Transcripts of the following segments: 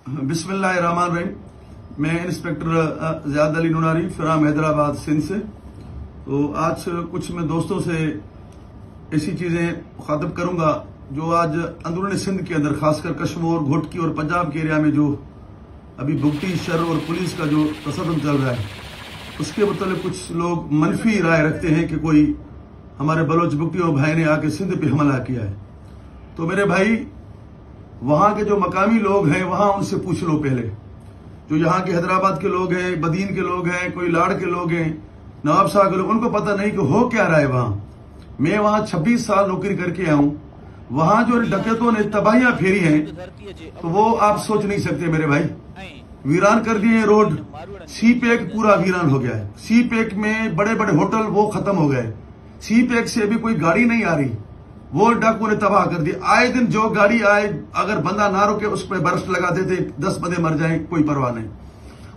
बिस्मिल्लाहिर्रहमानिर्रहीम। मैं inspector Ziyad Ali नुनारी फिराम Hyderabad Sindh से। तो आज कुछ मैं दोस्तों से ऐसी चीज़ें मुखातब करूंगा जो आज अंदरूनी सिंध के अंदर खासकर कश्मीर, घोटकी और पंजाब के एरिया में जो अभी भुगती शर और पुलिस का जो तसद्दुम चल रहा है, उसके मतलब कुछ लोग मनफी राय रखते हैं कि कोई हमारे बलोच भुगतियों भाई ने आके सिंध पे हमला किया है। तो मेरे भाई, वहां के जो मकामी लोग हैं वहां उनसे पूछ लो पहले। जो यहाँ के हैदराबाद के लोग हैं, बदीन के लोग हैं, कोई लाड़ के लोग हैं, नवाब शाह के लोग, उनको पता नहीं कि हो क्या रहा है वहां। मैं वहां 26 साल नौकरी करके आया हूं। वहां जो डकैतों ने तबाहियां फेरी हैं तो वो आप सोच नहीं सकते मेरे भाई। वीरान कर दिए रोड, सी पैक पूरा वीरान हो गया है। सी पैक में बड़े बड़े होटल वो खत्म हो गए। सी पैक से अभी कोई गाड़ी नहीं आ रही, वो डाकुओं ने तबाह कर दिया। आए दिन जो गाड़ी आए, अगर बंदा ना रुके उस पर बर्स्ट लगा देते, 10 बंदे मर जाएं, कोई परवाह नहीं।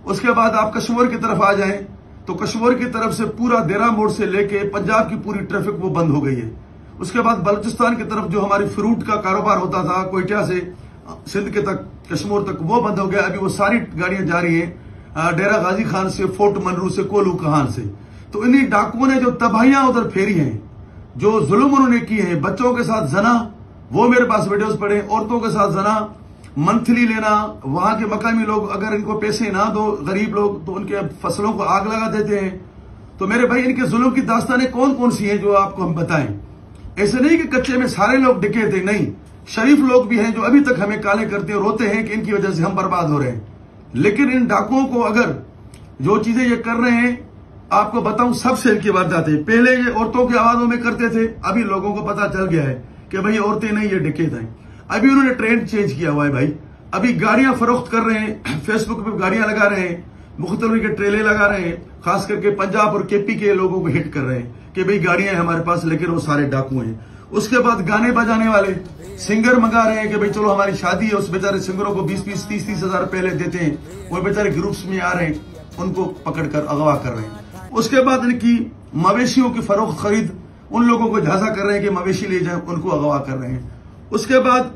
उसके बाद आप कश्मीर की तरफ आ जाएं तो कश्मीर की तरफ से पूरा देरा मोड़ से लेके पंजाब की पूरी ट्रैफिक वो बंद हो गई है। उसके बाद बलूचिस्तान की तरफ जो हमारी फ्रूट का कारोबार होता था कोयटा से सिंध के तक, कश्मीर तक, वो बंद हो गया। अभी वो सारी गाड़ियां जा रही है डेरा गाजी खान से, फोर्ट मनरू से, कोलू कहान से। तो इन्हीं डाकुओं ने जो तबाहियां उधर फेरी हैं, जो जुल्म उन्होंने किए हैं, बच्चों के साथ जना, वो मेरे पास वीडियोस पड़े, औरतों के साथ जना, मंथली लेना। वहां के मकामी लोग अगर इनको पैसे ना दो, गरीब लोग, तो उनके फसलों को आग लगा देते हैं। तो मेरे भाई, इनके जुल्म की दास्तानें कौन कौन सी हैं जो आपको हम बताएं। ऐसे नहीं कि कच्चे में सारे लोग डिके थे, नहीं, शरीफ लोग भी हैं जो अभी तक हमें काले करते और रोते हैं कि इनकी वजह से हम बर्बाद हो रहे हैं। लेकिन इन डाकुओं को अगर जो चीजें ये कर रहे हैं, आपको बताऊं, सबसे इनकी वारदात है। पहले ये औरतों की आवाजों में करते थे, अभी लोगों को पता चल गया है कि भाई औरतें नहीं, ये डकैत हैं। अभी उन्होंने ट्रेंड चेंज किया हुआ है भाई। अभी गाड़ियां फरोख्त कर रहे हैं, फेसबुक पे गाड़ियां लगा रहे हैं, मुख्तलिफ के ट्रेले लगा रहे हैं, खास करके पंजाब और केपी के लोगों को हिट कर रहे हैं कि भाई गाड़ियां हैं हमारे पास, लेकिन वो सारे डाकू हैं। उसके बाद गाने बजाने वाले सिंगर मंगा रहे हैं कि भाई चलो हमारी शादी है, उस बेचारे सिंगरों को 20-20, 30-30 हजार पहले देते हैं, वो बेचारे ग्रुप्स में आ रहे हैं, उनको पकड़कर अगवा कर रहे हैं। उसके बाद इनकी मवेशियों की फरोख्त खरीद, उन लोगों को झांसा कर रहे हैं कि मवेशी ले जाएं, उनको अगवा कर रहे हैं। उसके बाद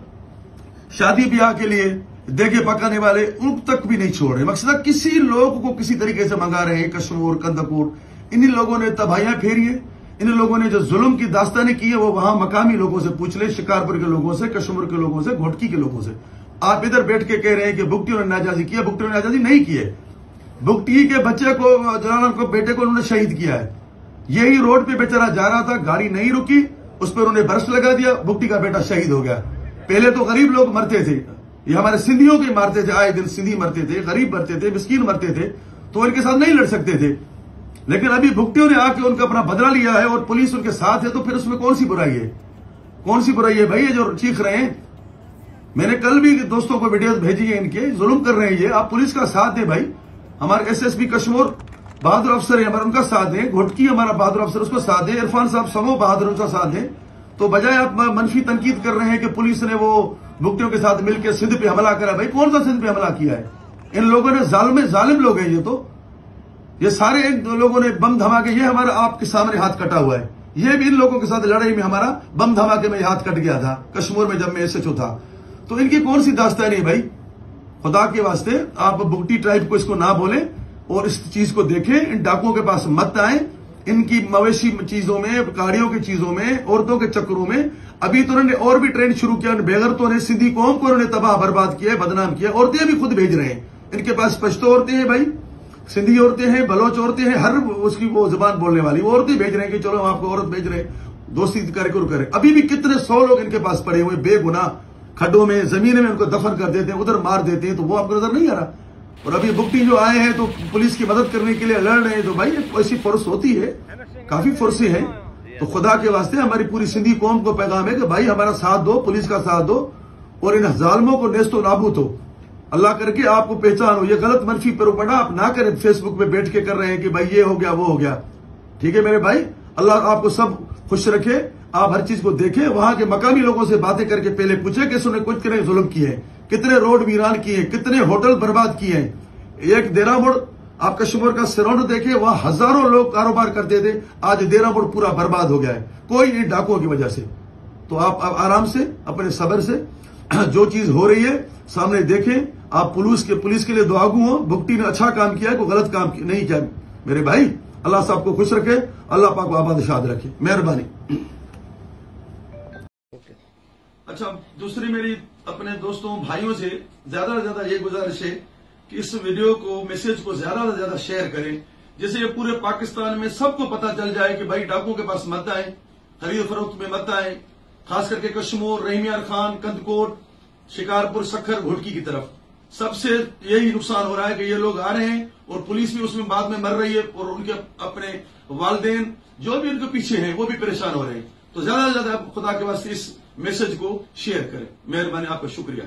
शादी ब्याह के लिए देगे पकाने वाले, उन तक भी नहीं छोड़ रहे। मकसद किसी लोग को किसी तरीके से मंगा रहे हैं। कश्मीर, कंदकूर, इन्हीं लोगों ने तबाहियां फेरी है। इन लोगों ने जो जुल्म की दास्तानें की है वो वहां मकामी लोगों से पूछ ले, शिकारपुर के लोगों से, कश्मीर के लोगों से, घोटकी के लोगों से। आप इधर बैठ के कह रहे हैं कि भुगतियों ने नाजायजी किया। भुगतियों ने नाजायजी नहीं की है। भुगती के बच्चे को, को बेटे को उन्होंने शहीद किया है। यही रोड पे बेचारा जा रहा था, गाड़ी नहीं रुकी, उस पर उन्होंने बर्स्ट लगा दिया, भुगती का बेटा शहीद हो गया। पहले तो गरीब लोग मरते थे, ये हमारे सिंधियों के मारते थे, आए दिन सिंधी मरते थे, गरीब मरते थे, मिस्कीन मरते थे, तो इनके साथ नहीं लड़ सकते थे। लेकिन अभी भुगतियों ने आके उनका अपना बदला लिया है और पुलिस उनके साथ है, तो फिर उसमें कौन सी बुराई है? कौन सी बुराई है भाई? ये जो चीख रहे हैं, मैंने कल भी दोस्तों को वीडियोस भेजी है, इनके जुल्म कर रहे हैं ये। आप पुलिस का साथ दे भाई। हमारे एसएसपी कश्मीर बहादुर अफसर है हमारा, उनका साथ दें। घोटकी हमारा बहादुर अफसर, उसको साथ दें। इरफान साहब समो बहादुर, उनका साथ दें। तो बजाय आप मनफी तनकीद कर रहे हैं कि पुलिस ने वो भुगतियों के साथ मिलकर सिंध पे हमला करा, भाई कौन सा सिंध पे हमला किया है? इन लोगों ने जालिम लोग हैं ये। तो ये सारे लोगों ने बम धमाके, ये हमारा आपके सामने हाथ कटा हुआ है। ये भी इन लोगों के साथ लड़ाई में हमारा बम धमाके में हाथ कट गया था कश्मीर में, जब मैं एसएचओ था। तो इनकी कौन सी दास्तानी है भाई? खुदा के वास्ते आप भुगती ट्राइब को इसको ना बोले और इस चीज को देखें। इन डाकुओं के पास मत आए। इनकी मवेशी चीजों में, गाड़ियों की चीजों में, औरतों के चक्करों में। अभी तो उन्होंने और भी ट्रेंड शुरू किया। बेगरतों ने सिंधी कौम को उन्होंने तबाह बर्बाद किया, बदनाम किया। औरतें भी खुद भेज रहे हैं। इनके पास पश्तो औरतें हैं भाई, सिंधी औरतें हैं, बलोच औरतें हैं, हर उसकी वो जुबान बोलने वाली वो औरतें भेज रहे हैं कि चलो हम आपको औरत भेज रहे हैं, दोस्ती करके करें। अभी भी कितने 100 लोग इनके पास पड़े हुए बेगुनाह, खड्डों में, जमीन में उनको दफन कर देते हैं, उधर मार देते हैं। तो वो आपको नजर नहीं आ रहा? और अभी भुगती जो आए हैं तो पुलिस की मदद करने के लिए लड़ रहे हैं। तो भाई ऐसी फोर्स होती है, काफी फोर्सें हैं। तो खुदा के वास्ते हमारी पूरी सिंधी कौम को पैगाम है कि भाई हमारा साथ दो, पुलिस का साथ दो और इन जालिमों को नेस्तो नाबूद हो। अल्लाह करके आपको पहचान हो। ये गलत मनफी प्रोपेगेंडा आप ना करें। फेसबुक पे बैठ के कर रहे हैं कि भाई ये हो गया, वो हो गया। ठीक है मेरे भाई, अल्लाह आपको सब खुश रखे। आप हर चीज को देखें। वहां के मकामी लोगों से बातें करके पहले पूछे कि उसने कुछ कितने जुल्म किए हैं, कितने रोड वीरान किए हैं, कितने होटल बर्बाद किए हैं। एक देरा मोड़, आप कश्मीर का सराउंड देखे, वहां हजारों लोग कारोबार करते थे, आज देरा मोड़ पूरा बर्बाद हो गया है, कोई इन डाकुओं की वजह से। तो आप आराम से, अपने सब्र से जो चीज हो रही है सामने देखें। آپ پولیس کے لیے دعاگو ہو. بھگٹی نے اچھا کام کیا ہے, کوئی غلط کام نہیں کیا میرے بھائی. اللہ صاحب کو خوش رکھے, اللہ پاک کو آباد شاد رکھے. مہربانی. اچھا, دوسری میری اپنے دوستوں بھائیوں سے زیادہ سے زیادہ یہ گزارش ہے کہ اس ویڈیو کو, میسج کو زیادہ سے زیادہ شیئر کریں, جیسے یہ پورے پاکستان میں سب کو پتا چل جائے کہ بھائی ڈاکوؤں کے پاس مت آئیں, خرید و فروخت میں مت آئیں, خاص کر کے کشمور, رحیمیار خان, کندکوٹ, شکارپور, سکھر, گھوٹکی کی طرف. سب سے یہی نقصان ہو رہا ہے کہ یہ لوگ آ رہے ہیں اور پولیس بھی اس میں بعد میں مر رہی ہے, اور ان کے اپنے والدین جو بھی ان کے پیچھے ہیں وہ بھی پریشان ہو رہے ہیں. تو زیادہ سے زیادہ خدا کے واسطے اس میسج کو شیئر کریں. مہربانی, آپ کا شکریہ.